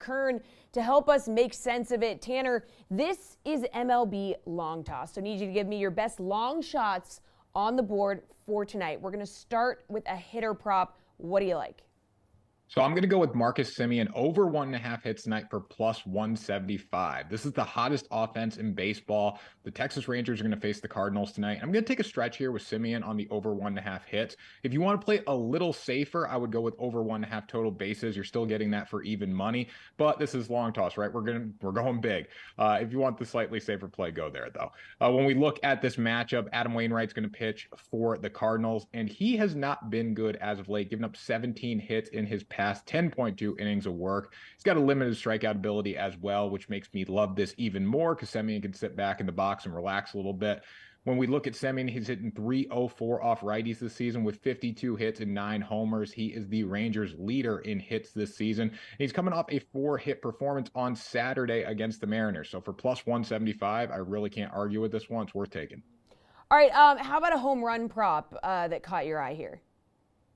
Kern to help us make sense of it. Tanner, this is MLB long toss, so I need you to give me your best long shots on the board for tonight. We're going to start with a hitter prop. What do you like? So I'm going to go with Marcus Semien over 1.5 hits tonight for plus 175. This is the hottest offense in baseball. The Texas Rangers are going to face the Cardinals tonight. I'm going to take a stretch here with Semien on the over 1.5 hits. If you want to play a little safer, I would go with over 1.5 total bases. You're still getting that for even money, but this is long toss, right? We're going big. If you want the slightly safer play, go there though. When we look at this matchup, Adam Wainwright's going to pitch for the Cardinals, and he has not been good as of late, giving up 17 hits in his past 10.2 innings of work. He's got a limited strikeout ability as well, which makes me love this even more because Semien can sit back in the box and relax a little bit. When we look at Semien, he's hitting 304 off righties this season with 52 hits and 9 homers. He is the Rangers leader in hits this season. He's coming off a 4-hit performance on Saturday against the Mariners. So for plus 175, I really can't argue with this one. It's worth taking. All right, how about a home run prop that caught your eye here?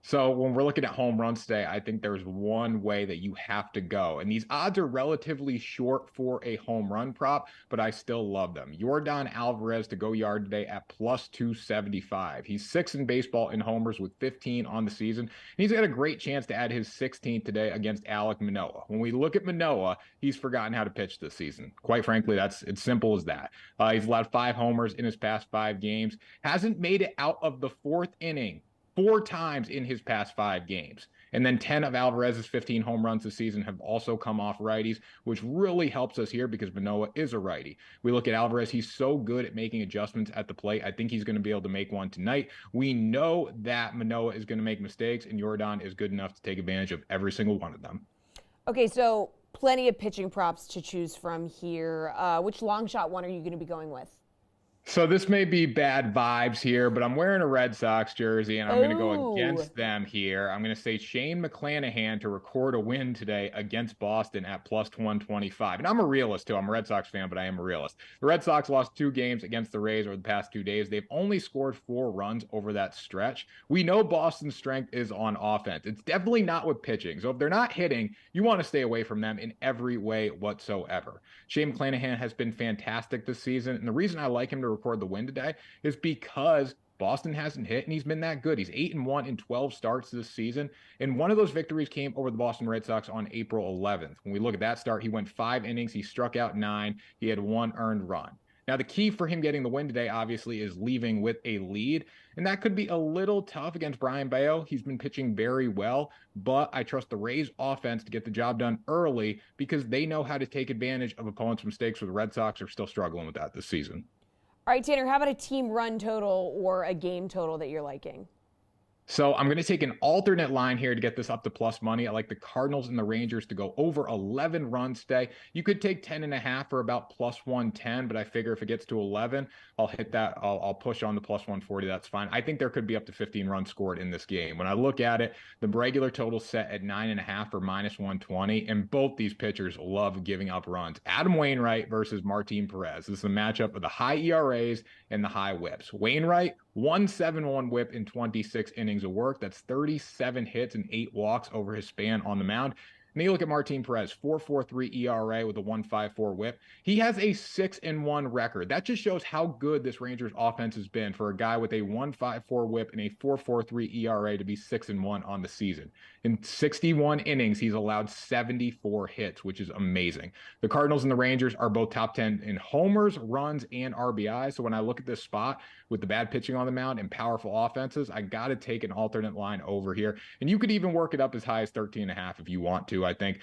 So when we're looking at home runs today, I think there's one way that you have to go. And these odds are relatively short for a home run prop, but I still love them. Yordan Alvarez to go yard today at plus 275. He's 6th in baseball in homers with 15 on the season. And he's got a great chance to add his 16th today against Alek Manoah. When we look at Manoah, he's forgotten how to pitch this season. Quite frankly, it's simple as that. He's allowed 5 homers in his past 5 games. Hasn't made it out of the 4th inning 4 times in his past 5 games. And then 10 of Alvarez's 15 home runs this season have also come off righties, which really helps us here because Manoah is a righty. We look at Alvarez, he's so good at making adjustments at the plate. I think he's going to be able to make one tonight. We know that Manoah is going to make mistakes, and Yordan is good enough to take advantage of every single one of them. Okay, so plenty of pitching props to choose from here. Which long shot one are you going to be going with? So this may be bad vibes here, but I'm wearing a Red Sox jersey, and I'm going to go Ooh. against them here. I'm going to say Shane McClanahan to record a win today against Boston at plus 125. And I'm a realist, too. I'm a Red Sox fan, but I am a realist. The Red Sox lost 2 games against the Rays over the past 2 days. They've only scored 4 runs over that stretch. We know Boston's strength is on offense. It's definitely not with pitching. So if they're not hitting, you want to stay away from them in every way whatsoever. Shane McClanahan has been fantastic this season, and the reason I like him to record the win today is because Boston hasn't hit, and he's been that good. He's 8-1 in 12 starts this season, and one of those victories came over the Boston Red Sox on April 11th. When we look at that start, he went 5 innings, he struck out 9, he had 1 earned run. Now, the key for him getting the win today, obviously, is leaving with a lead, and that could be a little tough against Brian Bayo. He's been pitching very well, but I trust the Rays offense to get the job done early because they know how to take advantage of opponents' mistakes, where the Red Sox are still struggling with that this season. All right, Tanner, how about a team run total or a game total that you're liking? So I'm going to take an alternate line here to get this up to plus money. I like the Cardinals and the Rangers to go over 11 runs today. You could take 10.5 for about plus 110, but I figure if it gets to 11, I'll hit that. I'll push on the plus 140. That's fine. I think there could be up to 15 runs scored in this game. When I look at it, the regular total set at 9.5 or minus 120, and both these pitchers love giving up runs. Adam Wainwright versus Martin Perez. This is a matchup of the high ERAs and the high whips. Wainwright, 1.71 whip in 26 innings of work. That's 37 hits and 8 walks over his span on the mound. And then you look at Martin Perez, 4.43 ERA with a 1.54 whip. He has a 6-1 record. That just shows how good this Rangers offense has been for a guy with a 1.54 whip and a 4.43 ERA to be 6-1 on the season. In 61 innings, he's allowed 74 hits, which is amazing. The Cardinals and the Rangers are both top 10 in homers, runs, and RBI. So when I look at this spot with the bad pitching on the mound and powerful offenses, I got to take an alternate line over here. And you could even work it up as high as 13.5 if you want to. I think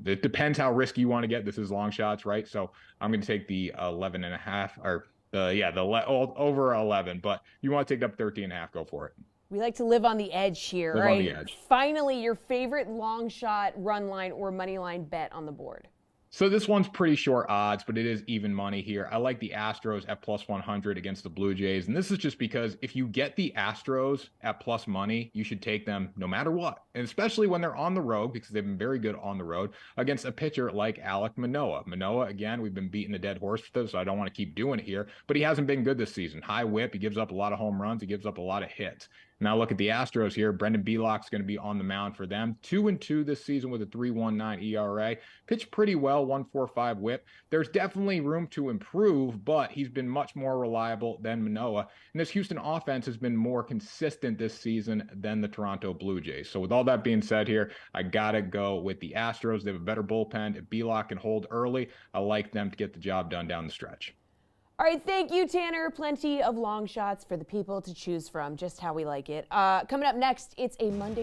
it depends how risky you want to get. This is long shots, right? So I'm going to take the 11.5 or over 11, but if you want to take it up 13.5, go for it. We like to live on the edge here, live right? On the edge. Finally, your favorite long shot, run line, or money line bet on the board. So this one's pretty short odds, but it is even money here. I like the Astros at plus 100 against the Blue Jays. And this is just because if you get the Astros at plus money, you should take them no matter what. And especially when they're on the road, because they've been very good on the road against a pitcher like Alek Manoah. Manoah, again, we've been beating a dead horse with this, so I don't want to keep doing it here. But he hasn't been good this season. High whip, he gives up a lot of home runs, he gives up a lot of hits. Now look at the Astros here. Brendan Belock's going to be on the mound for them. 2-2 this season with a 3.19 ERA. Pitched pretty well, 1.45 WHIP. There's definitely room to improve, but he's been much more reliable than Manoah. And this Houston offense has been more consistent this season than the Toronto Blue Jays. So with all that being said here, I gotta go with the Astros. They have a better bullpen. If Belock can hold early, I like them to get the job done down the stretch. All right, thank you, Tanner. Plenty of long shots for the people to choose from, just how we like it. Coming up next, it's a Monday.